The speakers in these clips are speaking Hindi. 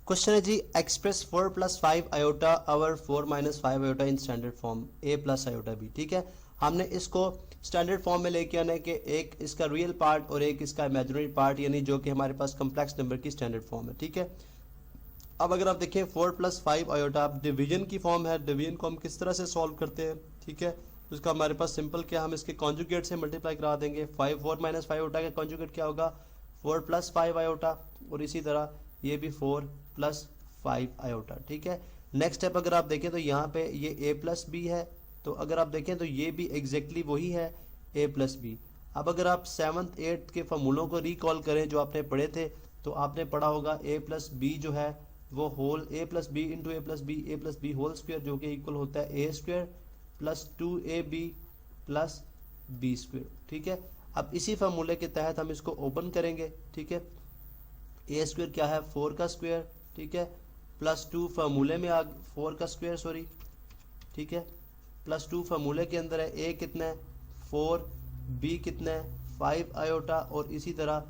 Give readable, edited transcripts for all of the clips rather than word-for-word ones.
क्वेश्चन है जी, एक्सप्रेस 4 प्लस 5 आयोटा और 4 minus 5 iota in standard form a plus iota b. ठीक है, हमने इसको स्टैंडर्ड फॉर्म में लेके आना है कि एक इसका रियल पार्ट और एक इसका इमेजिनरी पार्ट, यानी जो कि हमारे पास कम्प्लेक्स नंबर की स्टैंडर्ड फॉर्म है। ठीक है, अब अगर आप देखें 4 प्लस 5 आयोटा डिवीजन की फॉर्म है, डिवीजन को हम किस तरह से सॉल्व करते हैं। ठीक है, उसका हमारे पास सिंपल क्या, हम इसके कॉन्जुगेट से मल्टीप्लाई करा देंगे। 4 माइनस 5 आयोटा का कॉन्जुगेट क्या होगा, 4 प्लस 5 आयोटा, और इसी तरह ये भी 4 प्लस 5 आयोटा। ठीक है, नेक्स्ट स्टेप अगर आप देखें तो यहाँ पे ये a प्लस बी है, तो अगर आप देखें तो ये भी एग्जैक्टली वही है a प्लस बी। अब अगर आप 7th 8th के फॉर्मूलों को रिकॉल करें जो आपने पढ़े थे, तो आपने पढ़ा होगा a प्लस बी जो है वो whole a plus b into a plus b whole square, जो कि इक्वल होता है a square plus 2ab plus b square. ठीक है, अब इसी फार्मूले के तहत हम इसको ओपन करेंगे। ठीक है, ए स्क्वायर क्या है 4 का स्क्वायर, ठीक है, प्लस 2 फार्मूले में आ 4 का स्क्वायर सॉरी, ठीक है, प्लस 2 फार्मूले के अंदर है, ए कितना है 4, बी कितना है 5 आयोटा, और इसी तरह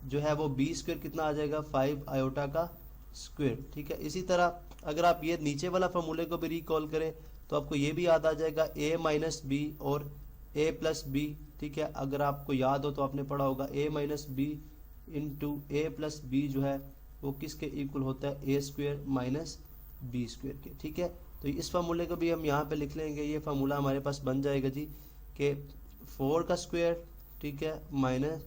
जो है वो बी स्क्वायर कितना आ जाएगा 5 आयोटा का स्क्वायर। ठीक है, इसी तरह अगर आप ये नीचे वाला फार्मूले को भी रिकॉल करें तो आपको ये भी याद आ जाएगा ए माइनस बी और ए प्लस बी। ठीक है, अगर आपको याद हो तो आपने पढ़ा होगा ए minus B into a plus B जो है वो किसके इक्वल होता है ए स्क्वायर माइनस बी स्क्वायर के। ठीक है, तो इस फार्मूले को भी हम यहाँ पे लिख लेंगे। ये फार्मूला हमारे पास बन जाएगा जी कि 4 का स्क्वायर, ठीक है, माइनस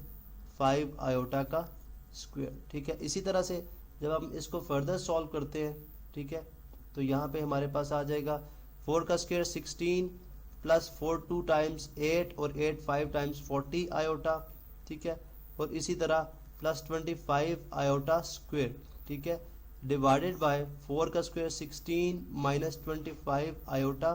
5 आयोटा का स्क्वायर। ठीक है, इसी तरह से जब हम इसको फर्दर सॉल्व करते हैं, ठीक है, तो यहाँ पे हमारे पास आ जाएगा 4 का स्क्वायर 16 प्लस 4 2 टाइम्स 8 और 8 5 टाइम्स 40 आयोटा। ठीक है, और इसी तरह प्लस 25 आयोटा स्क्वायर। ठीक है, डिवाइडेड बाय 4 का स्क्वायर 16 माइनस 25 आयोटा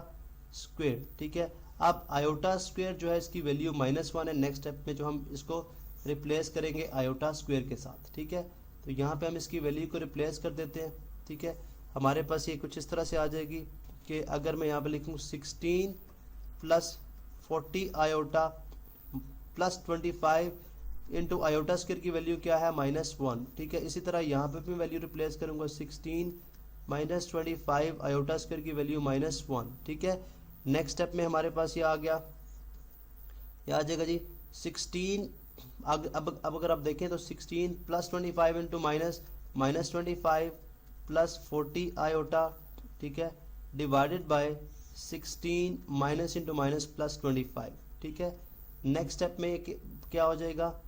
स्क्वायर। ठीक है, अब आयोटा स्क्वायर जो है इसकी वैल्यू -1 है। नेक्स्ट स्टेप में जो हम इसको रिप्लेस करेंगे आयोटा स्क्वायर के साथ। ठीक है, तो यहाँ पे हम इसकी वैल्यू को रिप्लेस कर देते हैं। ठीक है, हमारे पास ये कुछ इस तरह से आ जाएगी कि अगर मैं यहाँ पे लिखूँ 16 plus 40 iota plus 25 into iota square की वैल्यू क्या है -1। ठीक है, इसी तरह यहाँ पे भी वैल्यू रिप्लेस करूंगा 16 माइनस 25 आयोटा स्क्वायर की वैल्यू -1। ठीक है, नेक्स्ट स्टेप में हमारे पास ये आ गया, ये आ जाएगा जी 16। अब अगर आप देखें तो 16 plus 25 into minus 25 plus 40 iota, ठीक है, divided by 16 minus into minus plus 25। ठीक है, नेक्स्ट स्टेप में क्या हो जाएगा,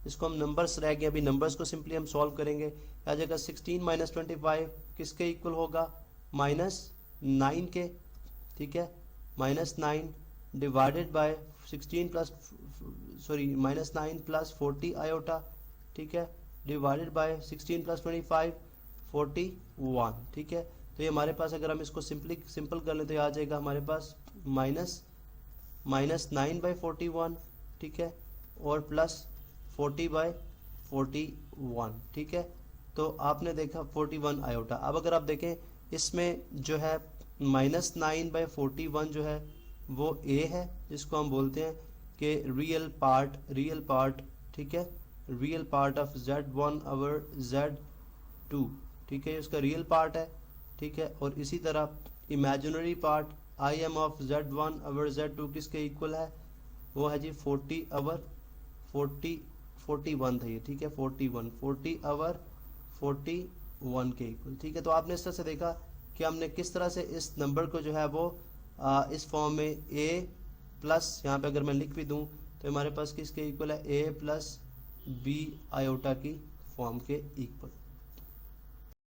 इसको हम नंबर्स रह गए, अभी नंबर्स को सिंपली हम सॉल्व करेंगे। आ जाएगा 16 माइनस 25 किसके इक्वल होगा -9 के। ठीक है, -9 divided by 16 plus -9 plus 40 iota. ठीक है, डिवाइडेड बाय 16 प्लस 25 41। ठीक है, तो ये हमारे पास अगर हम इसको सिंपल कर लें तो आ जाएगा हमारे पास -9/41। ठीक है, और प्लस 40/41। ठीक है, तो आपने देखा 41 आयोटा। अब अगर आप देखें इसमें जो है -9/41 जो है वो a है, जिसको हम बोलते हैं कि रियल पार्ट। ठीक है, real part of Z1 over Z2। ठीक है, इसका रियल पार्ट है। ठीक है, और इसी तरह imaginary part IM of Z1 over Z2 किसके इक्वल है, वो है जी 41 था ये। ठीक है, 40 ओवर 41 के इक्वल। ठीक है, तो आपने इस तरह से देखा कि हमने किस तरह से इस नंबर को जो है वो इस फॉर्म में a प्लस, यहाँ पे अगर मैं लिख भी दूँ तो हमारे पास किसके इक्वल है a प्लस बी आयोटा की फॉर्म के इक्वल।